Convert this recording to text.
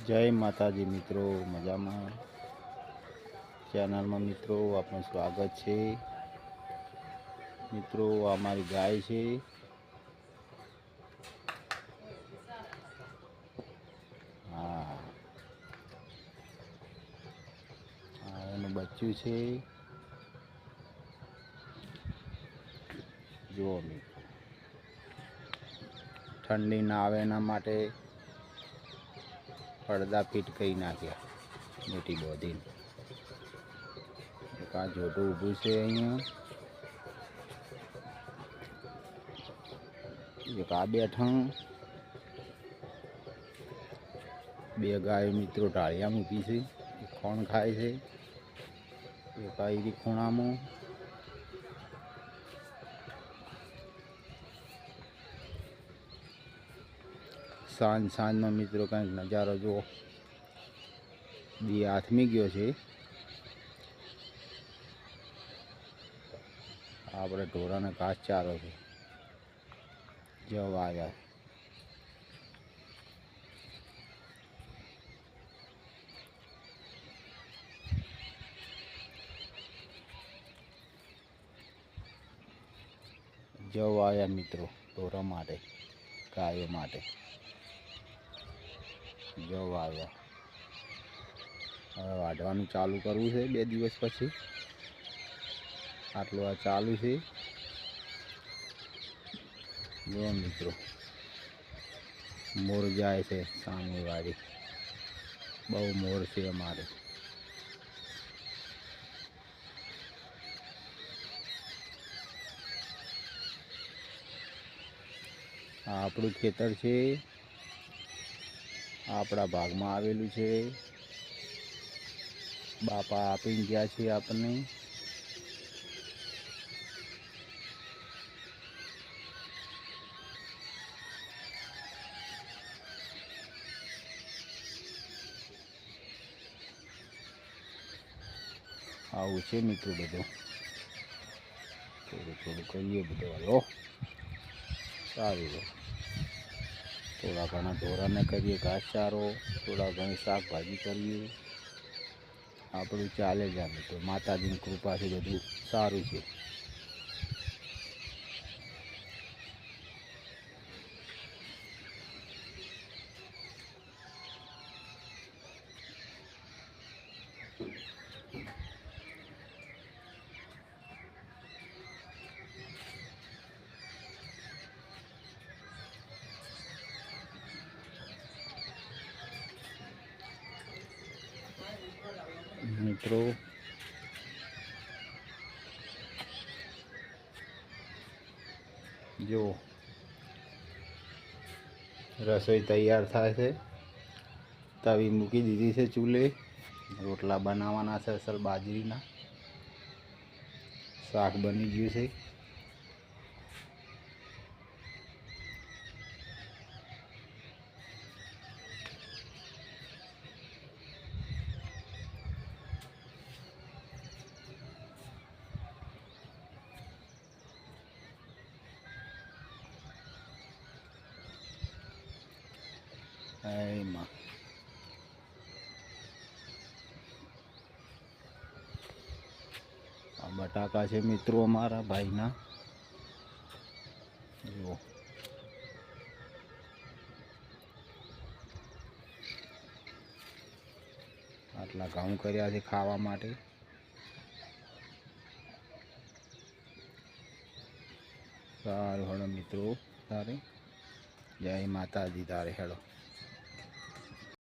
જય માતાજી મિત્રો, મજામાં? ચેનલમાં મિત્રો આપનું સ્વાગત છે. મિત્રો આ મારી ગાય છે. હા, એનું બચ્ચું છે. જુઓ મિત્રો, ઠંડી ના આવે એના માટે પડદા ફિટ કરી નાખ્યા મોટી બોધી. એક આ જોટું ઊભું છે અહીંયા, એક આ બેઠા. બે ગાય મિત્રો ઢાળિયા મૂકી છે, એક ખોણ ખાય છે, એક આ ખૂણામાં. સાંજનો મિત્રો કંઈક નજારો જુઓ. દી આથમી ગયો છે. આપણે ઢોરાને ઘાસચારો છે. જવા આવ્યા. જવા આવ્યા મિત્રો, ઢોરા માટે, ગાયો માટે જવા આવ્યા. હવે વાઢવાનું ચાલુ કરવું છે 2 દિવસ પછી. આટલું આ ચાલુ છે. જો મિત્રો, મોર જાય છે સામે વાળી. બહુ મોર છે અમારે. આ આપણું ખેતર છે, આપણા ભાગમાં આવેલું છે. બાપા આપીને ગયા છે આપણને. આવું છે મિત્રો બધું. થોડું કરીએ બધું. હલો, સારું. થોડા ઘણા ઢોરાને કરીએ ઘાસચારો, થોડા ઘણી શાકભાજી કરીએ. આપણું ચાલે જ મિત્રો. માતાજીની કૃપાથી બધું સારું છે. મિત્રો જો રસોઈ તૈયાર થાય છે. તવી મૂકી દીધી છે ચૂલે. રોટલા બનાવવાના છે અસલ બાજરીના. શાક બની ગયું છે. એમાં આ બટાકા છે મિત્રો અમારા ભાઈના. જુઓ, આટલા ઘઉં કર્યા છે ખાવા માટે. સારું હેડો મિત્રો, તારે જય માતાજી. તારે હેડો.